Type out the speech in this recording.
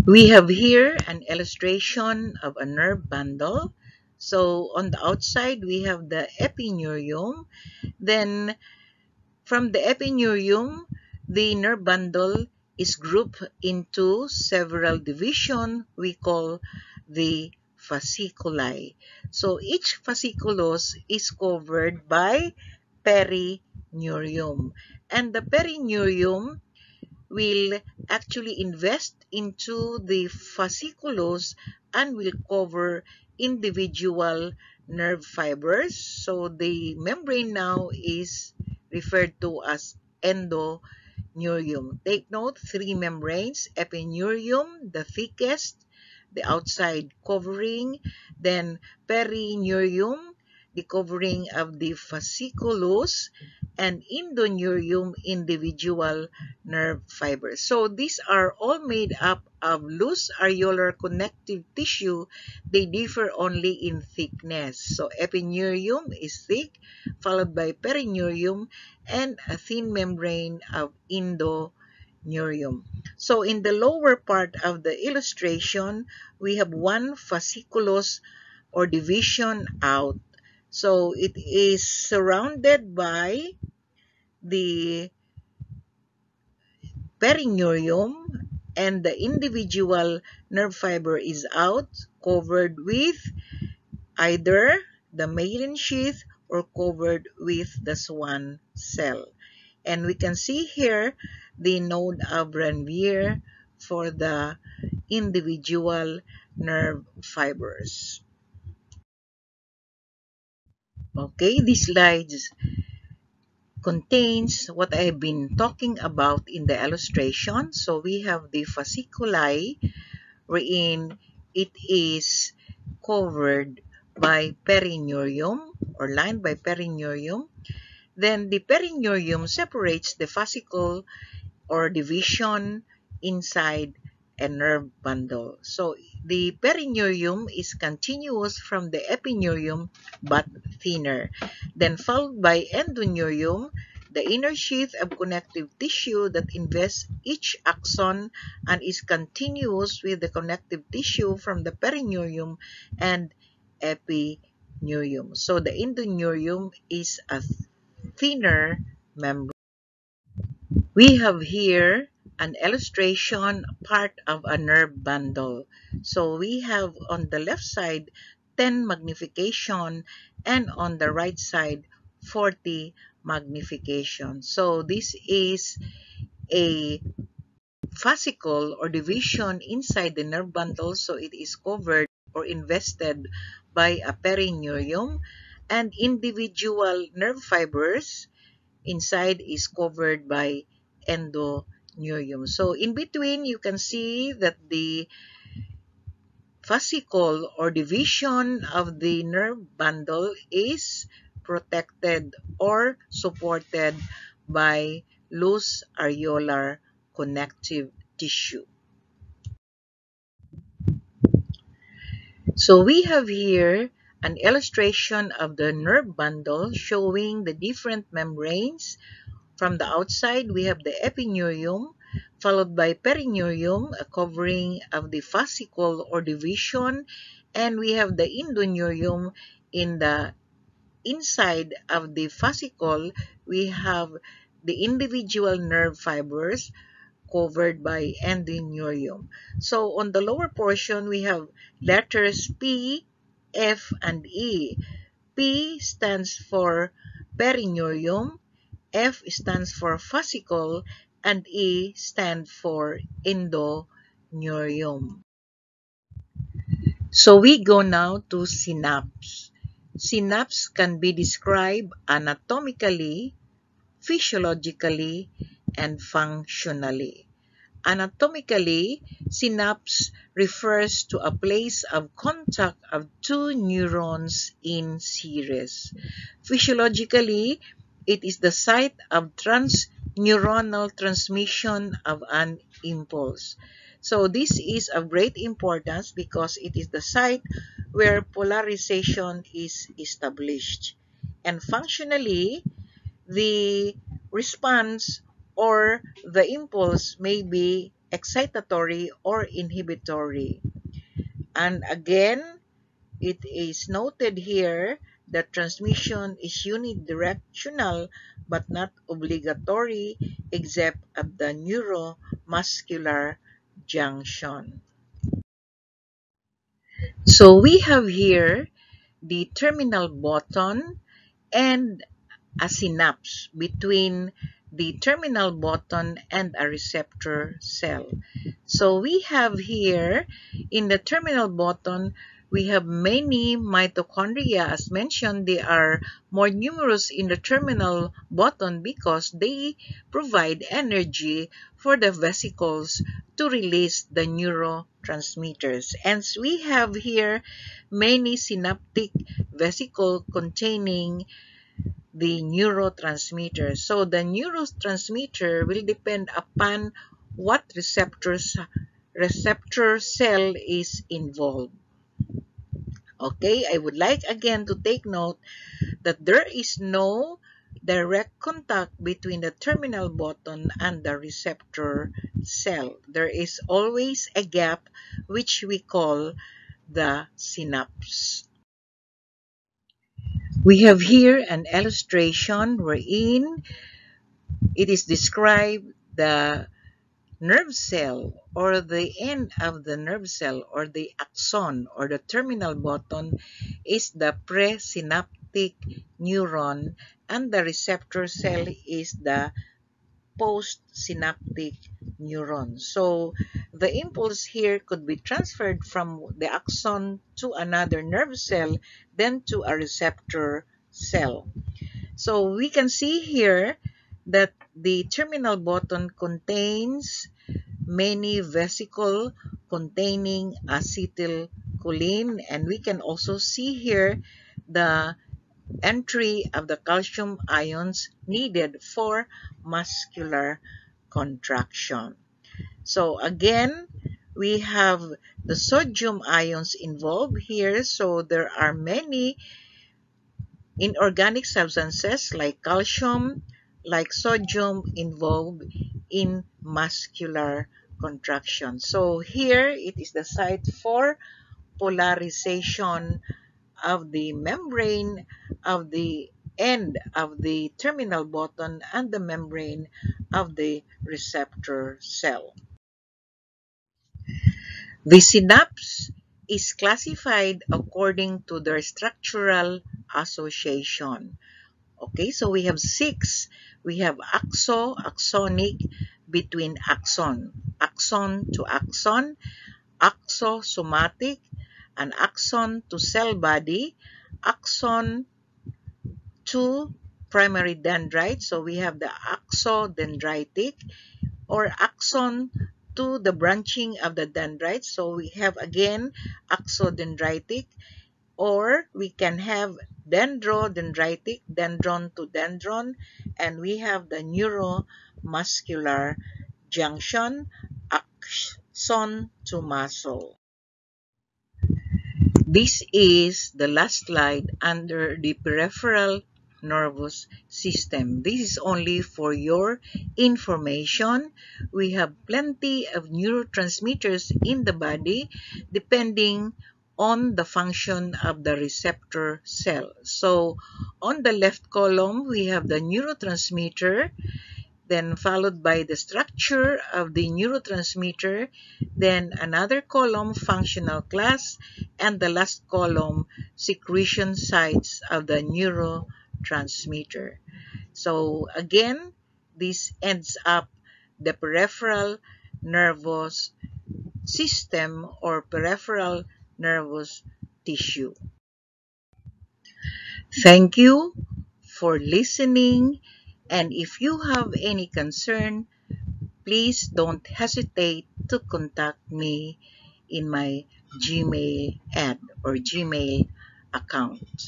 We have here an illustration of a nerve bundle. So on the outside, we have the epineurium. Then from the epineurium, the nerve bundle is grouped into several divisions we call the fasciculi. So each fasciculus is covered by perineurium. And the perineurium will actually invest into the fasciculus and will cover individual nerve fibers. So the membrane now is referred to as endoneurium. Take note, three membranes: epineurium, the thickest, the outside covering, then perineurium, the covering of the fasciculus, and endoneurium, individual nerve fibers. So these are all made up of loose areolar connective tissue. They differ only in thickness. So epineurium is thick, followed by perineurium, and a thin membrane of endoneurium. So in the lower part of the illustration, we have one fasciculus or division out. So it is surrounded by the perineurium, and the individual nerve fiber is out, covered with either the myelin sheath or covered with the Schwann cell. And we can see here the node of Ranvier for the individual nerve fibers. Okay, these slides contains what I've been talking about in the illustration. So we have the fasciculi, wherein it is covered by perineurium or lined by perineurium. Then the perineurium separates the fascicle or division inside a nerve bundle. So the perineurium is continuous from the epineurium but thinner. Then followed by endoneurium, the inner sheath of connective tissue that invests each axon and is continuous with the connective tissue from the perineurium and epineurium. So the endoneurium is a thinner membrane. We have here an illustration part of a nerve bundle. So we have on the left side 10 magnification and on the right side 40 magnification. So this is a fascicle or division inside the nerve bundle, so it is covered or invested by a perineurium, and individual nerve fibers inside is covered by endoneurium. So in between, you can see that the fascicle or division of the nerve bundle is protected or supported by loose areolar connective tissue. So we have here an illustration of the nerve bundle showing the different membranes. From the outside, we have the epineurium, followed by perineurium, a covering of the fascicle or division, and we have the endoneurium. In the inside of the fascicle, we have the individual nerve fibers covered by endoneurium. So on the lower portion, we have letters P, F, and E. P stands for perineurium, F stands for fascicle, and E stands for endoneurium. So we go now to synapse. Synapse can be described anatomically, physiologically, and functionally. Anatomically, synapse refers to a place of contact of two neurons in series. Physiologically, it is the site of transneuronal transmission of an impulse. So this is of great importance because it is the site where polarization is established. And functionally, the response or the impulse may be excitatory or inhibitory. And again, it is noted here that transmission is unidirectional but not obligatory except at the neuromuscular junction. So we have here the terminal button and a synapse between the terminal button and a receptor cell. So we have here in the terminal button, we have many mitochondria. As mentioned, they are more numerous in the terminal button because they provide energy for the vesicles to release the neurotransmitters. And we have here many synaptic vesicles containing the neurotransmitter. So the neurotransmitter will depend upon what receptor cell is involved. Okay, I would like again to take note that there is no direct contact between the terminal button and the receptor cell. There is always a gap which we call the synapse. We have here an illustration wherein it is described the nerve cell or the end of the nerve cell or the axon or the terminal button is the presynaptic neuron and the receptor cell is the postsynaptic neuron. So the impulse here could be transferred from the axon to another nerve cell, then to a receptor cell. So we can see here that the terminal button contains many vesicles containing acetylcholine, and we can also see here the entry of the calcium ions needed for muscular contraction. So again, we have the sodium ions involved here. So there are many inorganic substances like calcium, like sodium involved in muscular contraction. So here it is the site for polarization of the membrane of the end of the terminal button and the membrane of the receptor cell. The synapse is classified according to their structural association. Okay, so we have 6. We have axonic, between axon to axon, axosomatic, an axon to cell body, axon to primary dendrite. So we have the axodendritic, or axon to the branching of the dendrites. So we have again axodendritic, or we can have dendrodendritic, dendron to dendron, and we have the neuromuscular junction, axon to muscle. This is the last slide under the peripheral nervous system. This is only for your information. We have plenty of neurotransmitters in the body depending on the function of the receptor cell. So on the left column, we have the neurotransmitter, then followed by the structure of the neurotransmitter, then another column, functional class, and the last column, secretion sites of the neurotransmitter. So again, this ends up the peripheral nervous system or peripheral nervous tissue. Thank you for listening, and if you have any concern, please don't hesitate to contact me in my Gmail ad or Gmail account.